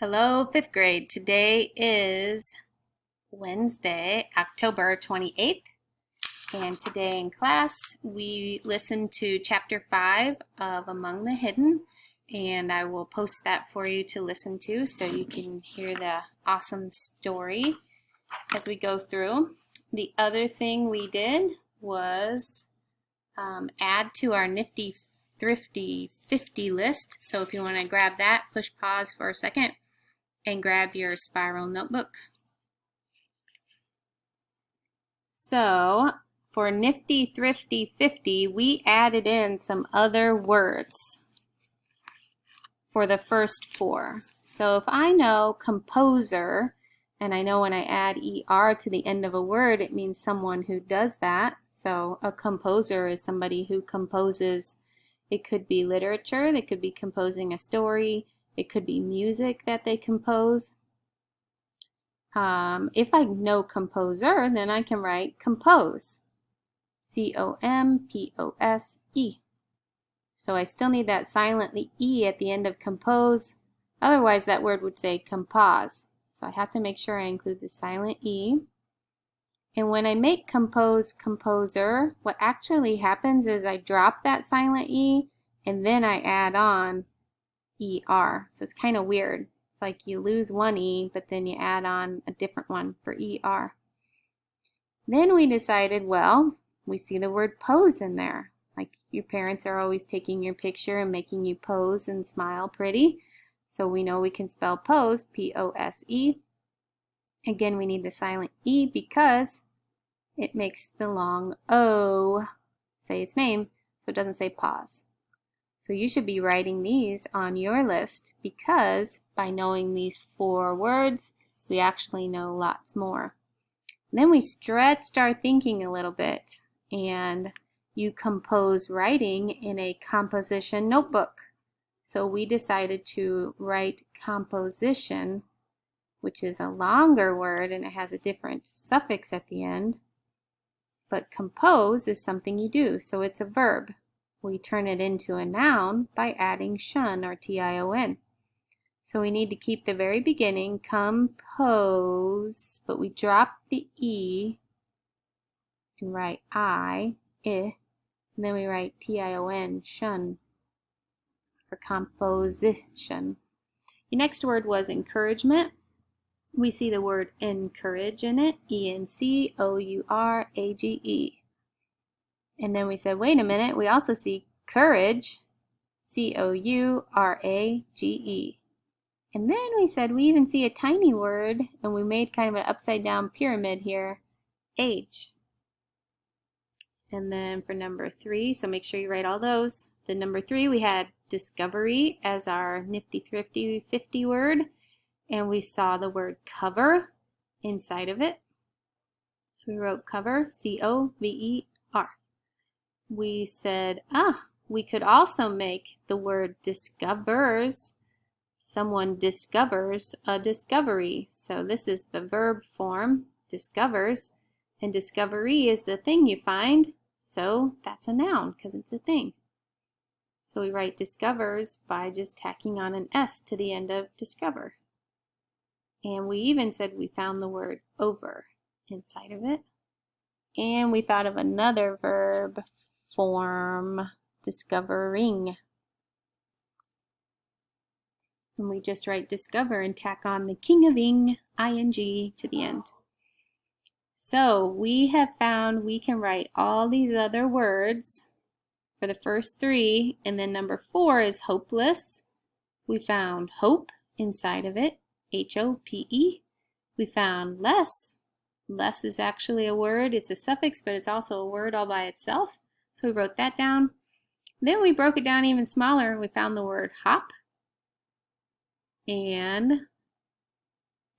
Hello, fifth grade. Today is Wednesday, October 28th, and today in class we listened to Chapter 5 of Among the Hidden, and I will post that for you to listen to so you can hear the awesome story as we go through. The other thing we did was add to our nifty thrifty 50 list, so if you want to grab that, push pause for a second and grab your spiral notebook. So for Nifty Thrifty 50, we added in some other words for the first four. So if I know composer, and I know when I add ER to the end of a word, it means someone who does that. So a composer is somebody who composes. It could be literature, they could be composing a story, it could be music that they compose. If I know composer, then I can write compose. C-O-M-P-O-S-E. So I still need that silent E at the end of compose. Otherwise, that word would say compose. So I have to make sure I include the silent E. And when I make compose composer, what actually happens is I drop that silent E and then I add on ER. So it's kind of weird. It's like you lose one E, but then you add on a different one for ER. Then we decided, well, we see the word pose in there. Like your parents are always taking your picture and making you pose and smile pretty. So we know we can spell pose, P-O-S-E. Again, we need the silent E because it makes the long O say its name, so it doesn't say pause. So you should be writing these on your list because by knowing these four words, we actually know lots more. And then we stretched our thinking a little bit, and you compose writing in a composition notebook. So we decided to write composition, which is a longer word and it has a different suffix at the end. But compose is something you do, so it's a verb. We turn it into a noun by adding shun or T-I-O-N. So we need to keep the very beginning, compose, but we drop the E and write I, and then we write T-I-O-N, shun, for composition. The next word was encouragement. We see the word encourage in it, E-N-C-O-U-R-A-G-E. And then we said, wait a minute, we also see courage, C-O-U-R-A-G-E. And then we said we even see a tiny word, and we made kind of an upside down pyramid here, age. And then for number 3, so make sure you write all those. Then number 3, we had discovery as our nifty thrifty 50 word, and we saw the word cover inside of it. So we wrote cover, C-O-V-E-R. We said, we could also make the word discovers. Someone discovers a discovery. So this is the verb form, discovers, and discovery is the thing you find. So that's a noun because it's a thing. So we write discovers by just tacking on an S to the end of discover. And we even said we found the word over inside of it. And we thought of another verb form, discovering. And we just write discover and tack on the king of ing, ing to the end. So we have found we can write all these other words for the first 3, and then number 4 is hopeless. We found hope inside of it, H-O-P-E. We found less. Less is actually a word. It's a suffix, but it's also a word all by itself. So we wrote that down. Then we broke it down even smaller and we found the word hop. And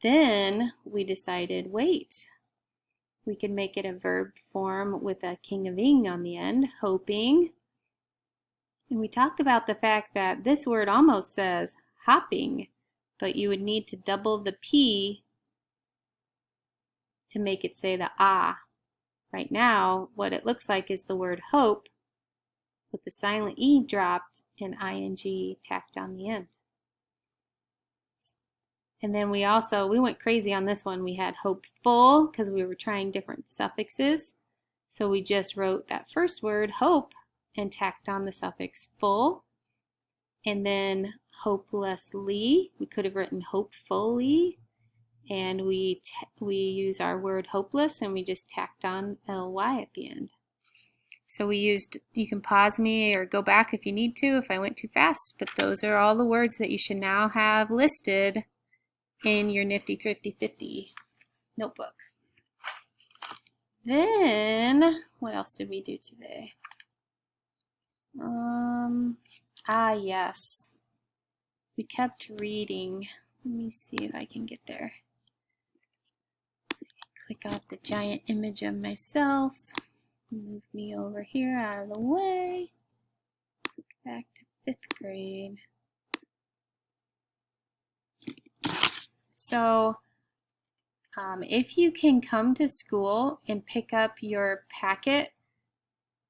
then we decided, wait, we could make it a verb form with a king of ing on the end, hoping. And we talked about the fact that this word almost says hopping, but you would need to double the P to make it say the ah. Right now, what it looks like is the word hope with the silent E dropped and ing tacked on the end. And then we went crazy on this one. We had hopeful because we were trying different suffixes. So we just wrote that first word, hope, and tacked on the suffix full. And then hopelessly, we could have written hopefully. And we use our word hopeless and we just tacked on ly at the end. So you can pause me or go back if you need to if I went too fast, but those are all the words that you should now have listed in your Nifty Thrifty 50 notebook. Then, what else did we do today? Yes. We kept reading. Let me see if I can get there. Click off the giant image of myself. Move me over here out of the way. Back to 5th grade. So, if you can come to school and pick up your packet,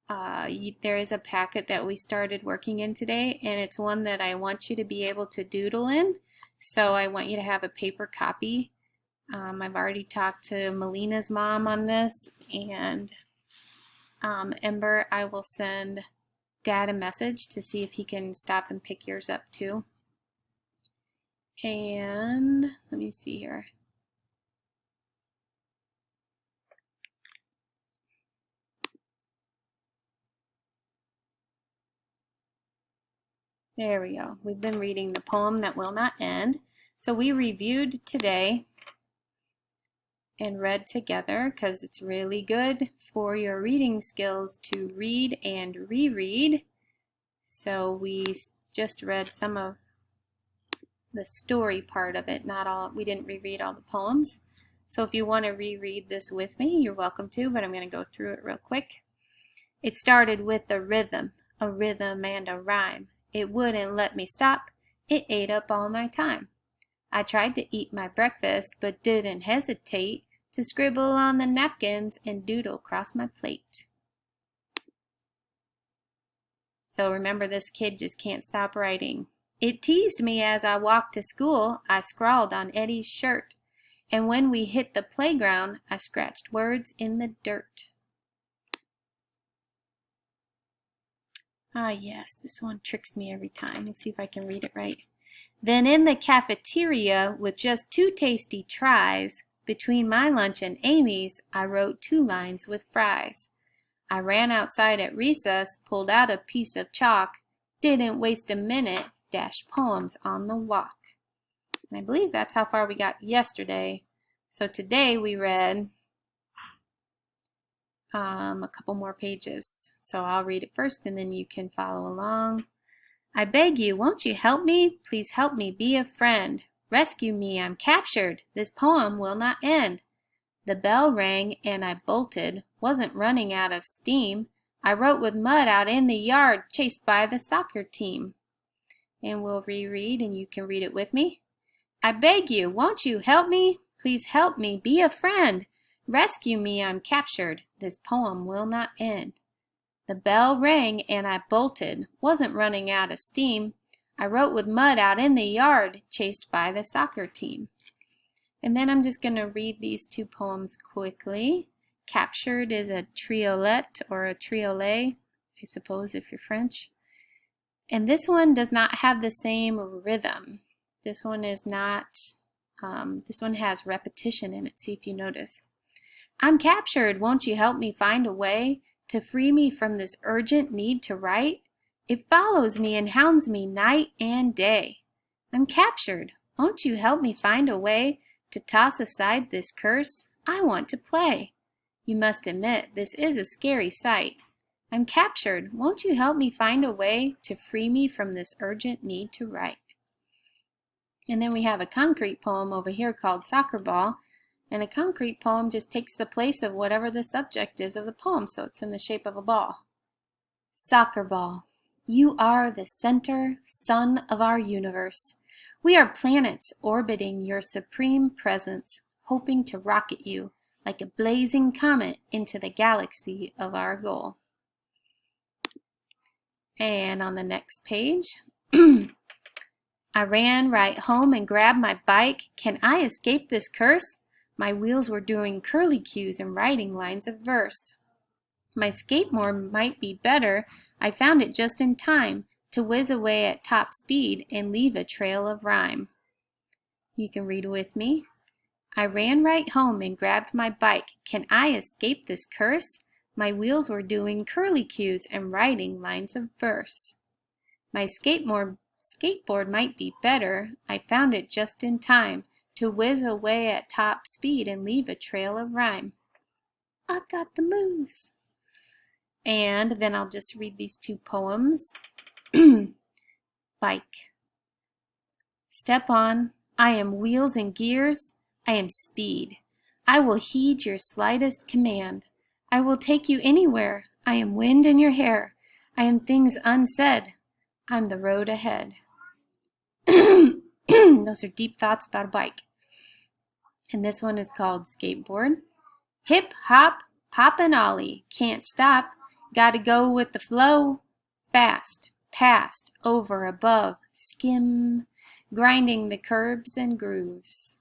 there is a packet that we started working in today, and it's one that I want you to be able to doodle in. So I want you to have a paper copy. I've already talked to Melina's mom on this, and Ember, I will send Dad a message to see if he can stop and pick yours up too. And let me see here. There we go. We've been reading The Poem That Will Not End. So we reviewed today and read together because it's really good for your reading skills to read and reread. So we just read some of the story part of it, not all. We didn't reread all the poems. So if you want to reread this with me, you're welcome to, but I'm going to go through it real quick. It started with a rhythm and a rhyme. It wouldn't let me stop. It ate up all my time. I tried to eat my breakfast, but didn't hesitate to scribble on the napkins and doodle across my plate. So remember, this kid just can't stop writing. It teased me as I walked to school. I scrawled on Eddie's shirt. And when we hit the playground, I scratched words in the dirt. Yes, this one tricks me every time. Let's see if I can read it right. Then in the cafeteria, with just 2 tasty tries, between my lunch and Amy's, I wrote 2 lines with fries. I ran outside at recess, pulled out a piece of chalk, didn't waste a minute, dashed poems on the walk. And I believe that's how far we got yesterday. So today we read a couple more pages. So I'll read it first and then you can follow along. I beg you, won't you help me? Please help me be a friend. Rescue me, I'm captured. This poem will not end. The bell rang and I bolted, wasn't running out of steam. I wrote with mud out in the yard, chased by the soccer team. And we'll reread and you can read it with me. I beg you, won't you help me? Please help me be a friend. Rescue me, I'm captured. This poem will not end. The bell rang and I bolted, wasn't running out of steam. I wrote with mud out in the yard, chased by the soccer team. And then I'm just going to read these 2 poems quickly. Captured is a triolet or a triolet, I suppose if you're French. And this one does not have the same rhythm. This one is not, this one has repetition in it. See if you notice. I'm captured, won't you help me find a way to free me from this urgent need to write? It follows me and hounds me night and day. I'm captured, won't you help me find a way to toss aside this curse? I want to play. You must admit, this is a scary sight. I'm captured, won't you help me find a way to free me from this urgent need to write? And then we have a concrete poem over here called Soccer Ball. And a concrete poem just takes the place of whatever the subject is of the poem, so it's in the shape of a ball. Soccer ball, you are the center sun of our universe. We are planets orbiting your supreme presence, hoping to rocket you like a blazing comet into the galaxy of our goal. And on the next page, I ran right home and grabbed my bike. Can I escape this curse? My wheels were doing curlicues and writing lines of verse. My skateboard might be better. I found it just in time to whiz away at top speed and leave a trail of rhyme. You can read with me. I ran right home and grabbed my bike. Can I escape this curse? My wheels were doing curlicues and writing lines of verse. My skateboard might be better. I found it just in time to whiz away at top speed and leave a trail of rhyme. I've got the moves. And then I'll just read these two poems. Bike. Step on. I am wheels and gears. I am speed. I will heed your slightest command. I will take you anywhere. I am wind in your hair. I am things unsaid. I'm the road ahead. Those are deep thoughts about a bike. And this one is called Skateboard. Hip, hop, pop and ollie. Can't stop. Gotta go with the flow. Fast, past, over, above, skim. Grinding the curbs and grooves.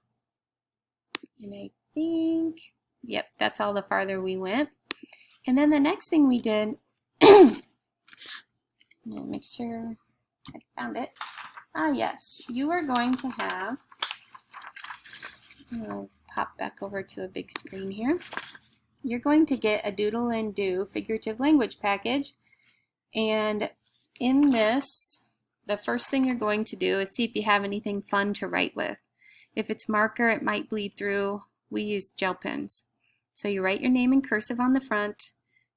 And I think, yep, that's all the farther we went. And then the next thing we did, make sure I found it. Yes, you are going to have, I'll pop back over to a big screen here. You're going to get a Doodle and Do figurative language package. And in this, the first thing you're going to do is see if you have anything fun to write with. If it's marker, it might bleed through. We use gel pens. So you write your name in cursive on the front,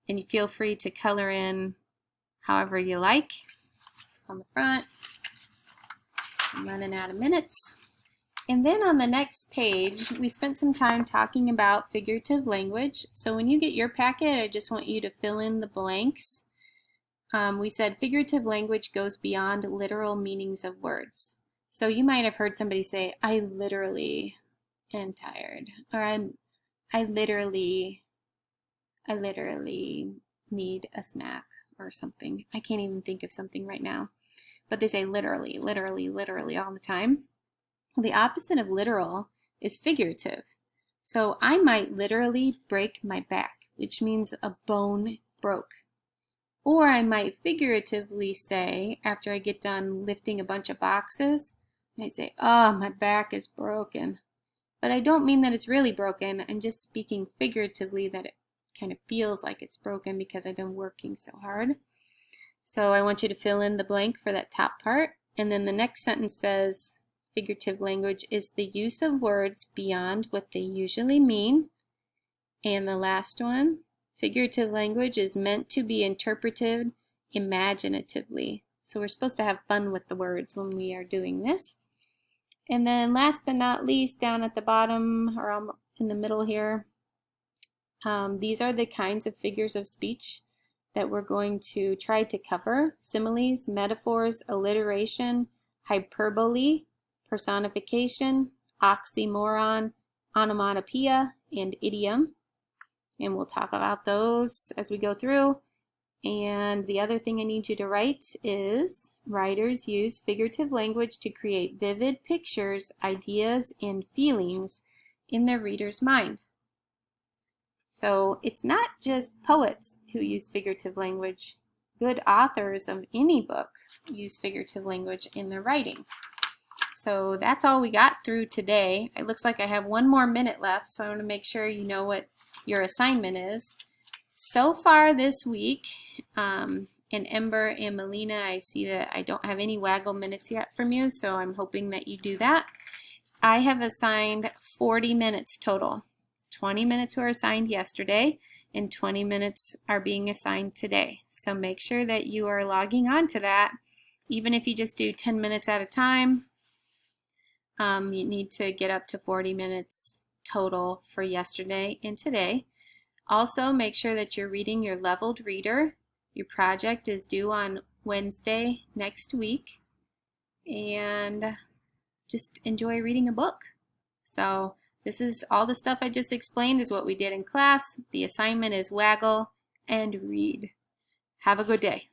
and you feel free to color in however you like on the front. I'm running out of minutes. And then on the next page, we spent some time talking about figurative language. So when you get your packet, I just want you to fill in the blanks. We said figurative language goes beyond literal meanings of words. So you might have heard somebody say, I literally am tired, or I literally need a snack or something. I can't even think of something right now. But they say literally, literally, literally all the time. Well, the opposite of literal is figurative. So I might literally break my back, which means a bone broke. Or I might figuratively say, after I get done lifting a bunch of boxes, I might say, oh, my back is broken. But I don't mean that it's really broken. I'm just speaking figuratively that it kind of feels like it's broken because I've been working so hard. So I want you to fill in the blank for that top part. And then the next sentence says, figurative language is the use of words beyond what they usually mean. And the last one, figurative language is meant to be interpreted imaginatively. So we're supposed to have fun with the words when we are doing this. And then last but not least, down at the bottom or in the middle here, these are the kinds of figures of speech that we're going to try to cover: similes, metaphors, alliteration, hyperbole, personification, oxymoron, onomatopoeia, and idiom. And we'll talk about those as we go through. And the other thing I need you to write is, writers use figurative language to create vivid pictures, ideas, and feelings in their reader's mind. So it's not just poets who use figurative language. Good authors of any book use figurative language in their writing. So that's all we got through today. It looks like I have one more minute left, so I want to make sure you know what your assignment is. So far this week, in Ember and Melina, I see that I don't have any waggle minutes yet from you, so I'm hoping that you do that. I have assigned 40 minutes total. 20 minutes were assigned yesterday, and 20 minutes are being assigned today. So make sure that you are logging on to that. Even if you just do 10 minutes at a time, you need to get up to 40 minutes total for yesterday and today. Also, make sure that you're reading your leveled reader. Your project is due on Wednesday next week. And just enjoy reading a book. So this is all the stuff I just explained is what we did in class. The assignment is waggle and read. Have a good day.